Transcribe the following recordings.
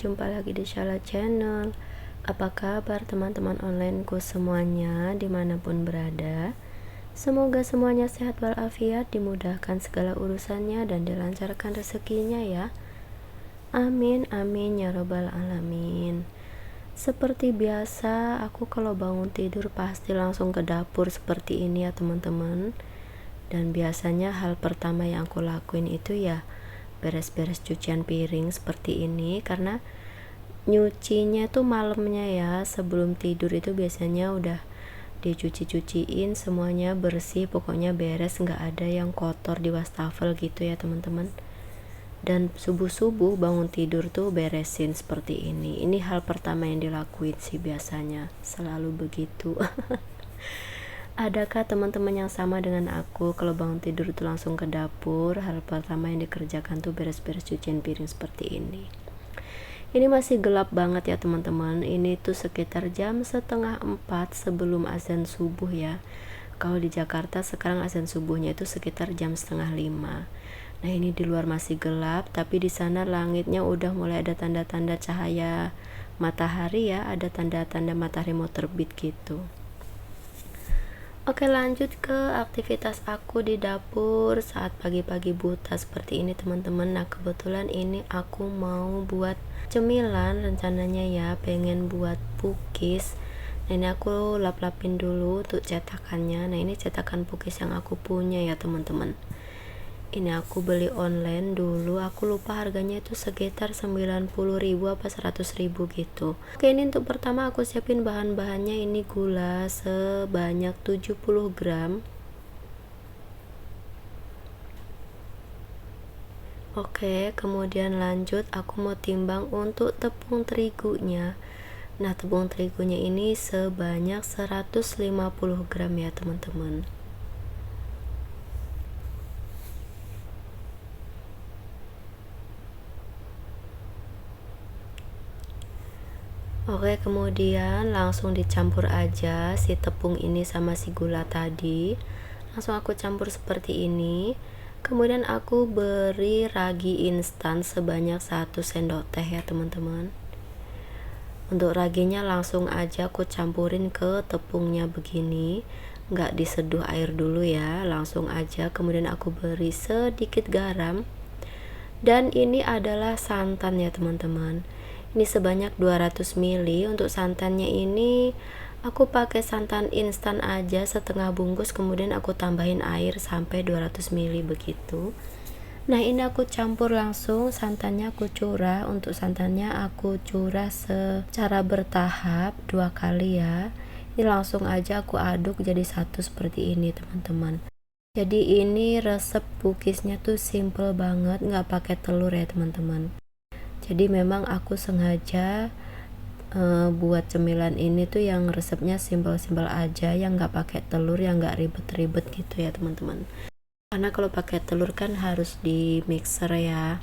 jumpa lagi di Shala Channel. Apa kabar teman-teman onlineku semuanya dimanapun berada? Semoga semuanya sehat walafiat, dimudahkan segala urusannya dan dilancarkan rezekinya ya. Amin amin ya robbal alamin. Seperti biasa, aku kalau bangun tidur pasti langsung ke dapur seperti ini ya teman-teman. Dan biasanya hal pertama yang aku lakuin itu ya beres-beres cucian piring seperti ini, karena nyucinya tuh malamnya ya, sebelum tidur itu biasanya udah dicuci-cuciin semuanya bersih, pokoknya beres, nggak ada yang kotor di wastafel gitu ya teman-teman. Dan subuh-subuh bangun tidur tuh beresin seperti ini hal pertama yang dilakuin sih, biasanya selalu begitu. Adakah teman-teman yang sama dengan aku? Kalau bangun tidur itu langsung ke dapur, hal pertama yang dikerjakan tuh beres-beres cucian piring seperti ini. Ini masih gelap banget ya teman-teman. Ini tuh sekitar jam 3:30 sebelum azan subuh ya. Kalau di Jakarta sekarang azan subuhnya itu sekitar jam 4:30. Nah ini di luar masih gelap, tapi di sana langitnya udah mulai ada tanda-tanda cahaya matahari ya, ada tanda-tanda matahari mau terbit gitu. Oke, lanjut ke aktivitas aku di dapur saat pagi-pagi buta seperti ini teman-teman. Nah kebetulan ini aku mau buat cemilan rencananya ya, pengen buat cookies. Nah ini aku lap-lapin dulu untuk cetakannya. Nah ini cetakan cookies yang aku punya ya teman-teman. Ini aku beli online dulu, aku lupa harganya itu sekitar 90.000 apa 100.000 gitu. Oke, ini untuk pertama aku siapin bahan-bahannya. Ini gula sebanyak 70 gram. Oke, kemudian lanjut aku mau timbang untuk tepung terigunya. Nah tepung terigunya ini sebanyak 150 gram ya teman-teman. Oke, kemudian langsung dicampur aja si tepung ini sama si gula tadi. Langsung aku campur seperti ini. Kemudian aku beri ragi instan sebanyak 1 sendok teh ya teman-teman. Untuk raginya langsung aja aku campurin ke tepungnya begini, nggak diseduh air dulu ya, langsung aja. Kemudian aku beri sedikit garam. Dan ini adalah santan ya teman-teman. Ini sebanyak 200 ml. Untuk santannya ini aku pakai santan instan aja setengah bungkus, kemudian aku tambahin air sampai 200 ml begitu. Nah ini aku campur langsung, santannya aku curah. Untuk santannya aku curah secara bertahap 2 kali ya. Ini langsung aja aku aduk jadi satu seperti ini teman-teman. Jadi ini resep cookiesnya tuh simple banget, nggak pakai telur ya teman-teman. Jadi memang aku sengaja buat cemilan ini tuh yang resepnya simple-simple aja, yang nggak pakai telur, yang nggak ribet-ribet gitu ya teman-teman. Karena kalau pakai telur kan harus di mixer ya,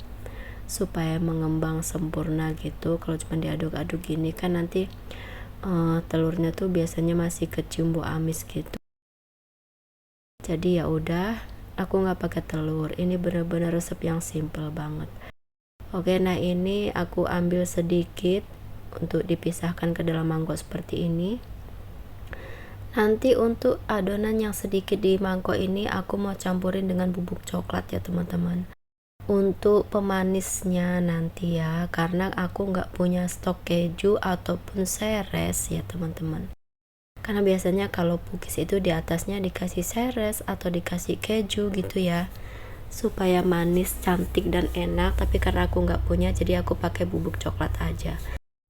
supaya mengembang sempurna gitu. Kalau cuma diaduk-aduk gini kan nanti telurnya tuh biasanya masih kecium bau amis gitu. Jadi ya udah, aku nggak pakai telur. Ini bener-bener resep yang simple banget. Oke, nah ini aku ambil sedikit untuk dipisahkan ke dalam mangkok seperti ini. Nanti untuk adonan yang sedikit di mangkok ini aku mau campurin dengan bubuk coklat ya teman-teman. Untuk pemanisnya nanti ya, karena aku nggak punya stok keju ataupun seres ya teman-teman. Karena biasanya kalau cookies itu di atasnya dikasih seres atau dikasih keju gitu ya, supaya manis, cantik dan enak. Tapi karena aku nggak punya, jadi aku pakai bubuk coklat aja.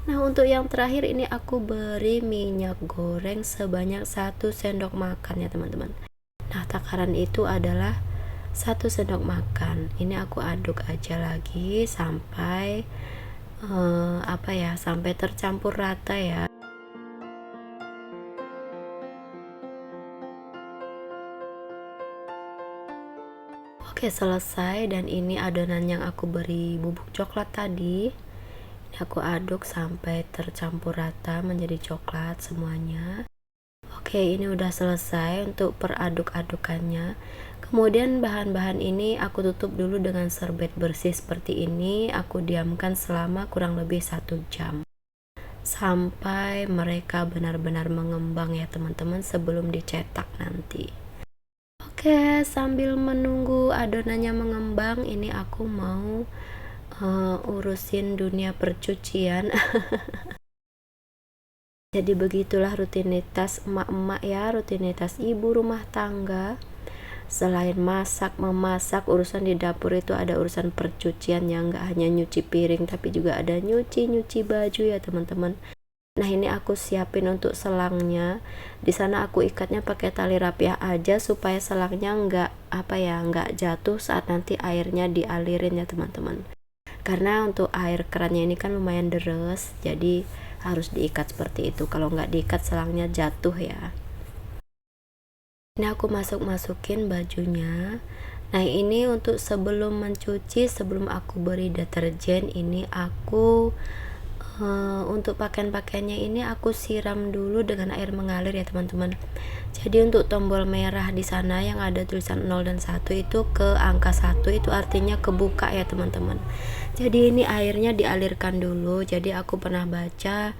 Nah untuk yang terakhir ini aku beri minyak goreng sebanyak 1 sendok makan ya teman-teman. Nah takaran itu adalah 1 sendok makan. Ini aku aduk aja lagi sampai sampai tercampur rata ya. Oke, selesai. Dan ini adonan yang aku beri bubuk coklat tadi. Ini aku aduk sampai tercampur rata menjadi coklat semuanya. Oke, ini udah selesai untuk peraduk-adukannya. Kemudian bahan-bahan ini aku tutup dulu dengan serbet bersih seperti ini, aku diamkan selama kurang lebih 1 jam sampai mereka benar-benar mengembang ya teman-teman sebelum dicetak nanti. Oke, sambil menunggu adonannya mengembang, ini aku mau urusin dunia percucian. Jadi begitulah rutinitas emak-emak ya, rutinitas ibu rumah tangga. Selain masak, memasak, urusan di dapur itu ada urusan percucian yang nggak hanya nyuci piring, tapi juga ada nyuci baju ya teman-teman. Nah ini aku siapin untuk selangnya. Di sana aku ikatnya pakai tali rapiah aja supaya selangnya nggak jatuh saat nanti airnya dialirin ya teman-teman. Karena untuk air kerannya ini kan lumayan deres, jadi harus diikat seperti itu. Kalau nggak diikat selangnya jatuh ya. Ini aku masukin bajunya. Nah ini untuk sebelum mencuci, sebelum aku beri deterjen, ini aku untuk pakaian-pakaiannya ini aku siram dulu dengan air mengalir ya teman-teman. Jadi untuk tombol merah di sana yang ada tulisan 0 dan 1 itu ke angka 1 itu artinya kebuka ya teman-teman. Jadi ini airnya dialirkan dulu. Jadi aku pernah baca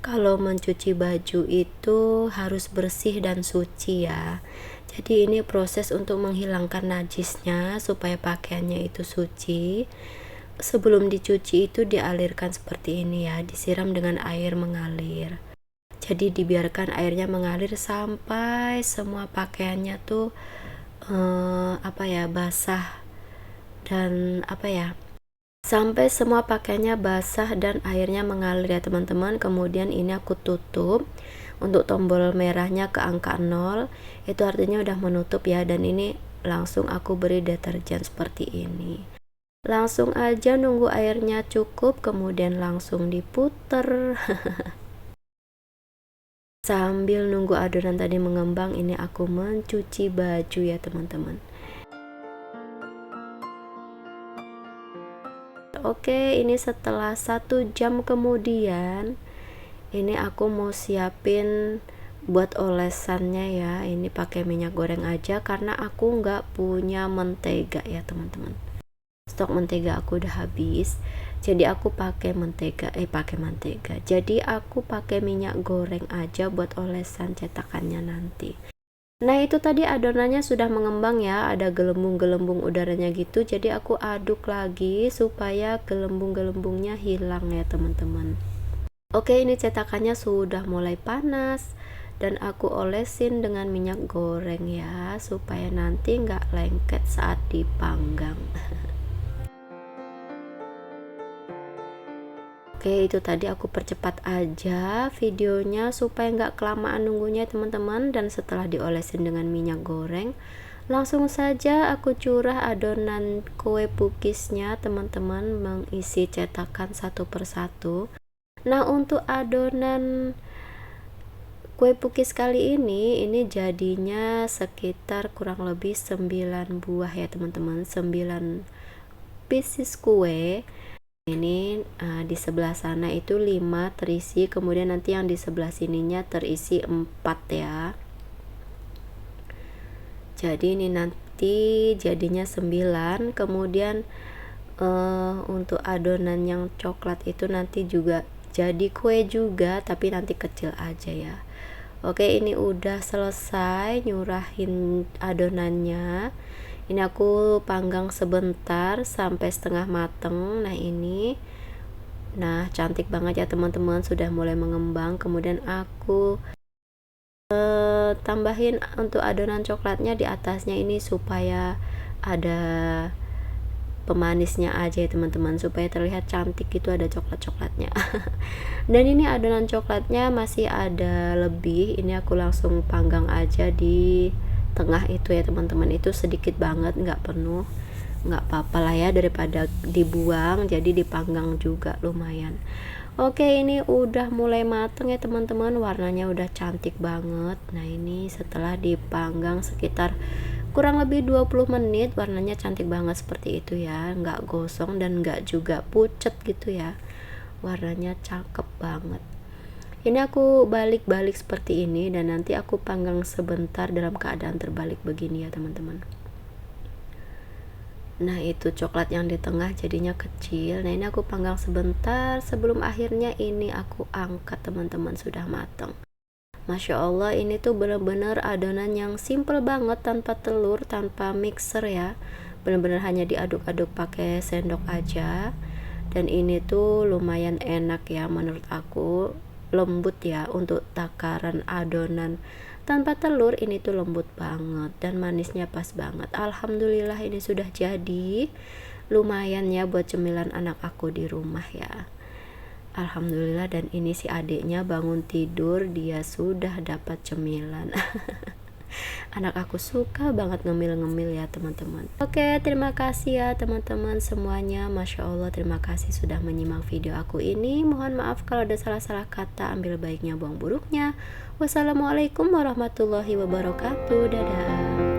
kalau mencuci baju itu harus bersih dan suci ya. Jadi ini proses untuk menghilangkan najisnya supaya pakaiannya itu suci. Sebelum dicuci itu dialirkan seperti ini ya, disiram dengan air mengalir. Jadi dibiarkan airnya mengalir sampai semua pakaiannya tuh basah dan sampai semua pakaiannya basah dan airnya mengalir ya teman-teman. Kemudian ini aku tutup. Untuk tombol merahnya ke angka 0 itu artinya udah menutup ya, dan ini langsung aku beri deterjen seperti ini. Langsung aja nunggu airnya cukup, kemudian langsung diputer. Sambil nunggu adonan tadi mengembang, ini aku mencuci baju ya teman-teman. Oke, ini setelah 1 jam kemudian, ini aku mau siapin buat olesannya ya. Ini pakai minyak goreng aja karena aku nggak punya mentega ya teman-teman. Stok mentega aku udah habis, jadi aku pakai mentega. Jadi aku pakai minyak goreng aja buat olesan cetakannya nanti. Nah itu tadi adonannya sudah mengembang ya, ada gelembung-gelembung udaranya gitu. Jadi aku aduk lagi supaya gelembung-gelembungnya hilang ya teman-teman. Oke, ini cetakannya sudah mulai panas dan aku olesin dengan minyak goreng ya, supaya nanti nggak lengket saat dipanggang. Oke, itu tadi aku percepat aja videonya supaya nggak kelamaan nunggunya teman-teman. Dan setelah diolesin dengan minyak goreng, langsung saja aku curah adonan kue pukisnya teman-teman, mengisi cetakan satu persatu. Nah untuk adonan kue pukis kali ini jadinya sekitar kurang lebih 9 buah ya teman-teman, 9 pieces kue. Ini di sebelah sana itu 5 terisi, kemudian nanti yang di sebelah sininya terisi 4 ya. Jadi ini nanti jadinya 9. Kemudian untuk adonan yang coklat itu nanti juga jadi kue juga, tapi nanti kecil aja ya. Oke, ini udah selesai nyurahin adonannya. Ini aku panggang sebentar sampai setengah mateng. Nah cantik banget ya teman-teman, sudah mulai mengembang. Kemudian aku tambahin untuk adonan coklatnya di atasnya ini supaya ada pemanisnya aja ya teman-teman, supaya terlihat cantik gitu, ada coklat-coklatnya. Dan ini adonan coklatnya masih ada lebih, ini aku langsung panggang aja di tengah itu ya teman-teman. Itu sedikit banget, nggak penuh, nggak apa-apa lah ya, daripada dibuang, jadi dipanggang juga lumayan. Oke, ini udah mulai mateng ya teman-teman, warnanya udah cantik banget. Nah ini setelah dipanggang sekitar kurang lebih 20 menit, warnanya cantik banget seperti itu ya, nggak gosong dan nggak juga pucet gitu ya, warnanya cakep banget. Ini aku balik-balik seperti ini, dan nanti aku panggang sebentar dalam keadaan terbalik begini ya teman-teman. Nah, itu coklat yang di tengah jadinya kecil. Nah, ini aku panggang sebentar sebelum akhirnya ini aku angkat, teman-teman, sudah matang. Masya Allah, ini tuh bener-bener adonan yang simple banget, tanpa telur, tanpa mixer ya. Bener-bener hanya diaduk-aduk pakai sendok aja. Dan ini tuh lumayan enak ya menurut aku, lembut ya untuk takaran adonan tanpa telur. Ini tuh lembut banget dan manisnya pas banget. Alhamdulillah, ini sudah jadi. Lumayan ya buat cemilan anak aku di rumah ya. Alhamdulillah. Dan ini si adiknya bangun tidur, dia sudah dapat cemilan. Anak aku suka banget ngemil-ngemil ya teman-teman. Oke, terima kasih ya teman-teman semuanya. Masya Allah, terima kasih sudah menyimak video aku ini. Mohon maaf kalau ada salah-salah kata, ambil baiknya buang buruknya. Wassalamualaikum warahmatullahi wabarakatuh. Dadah.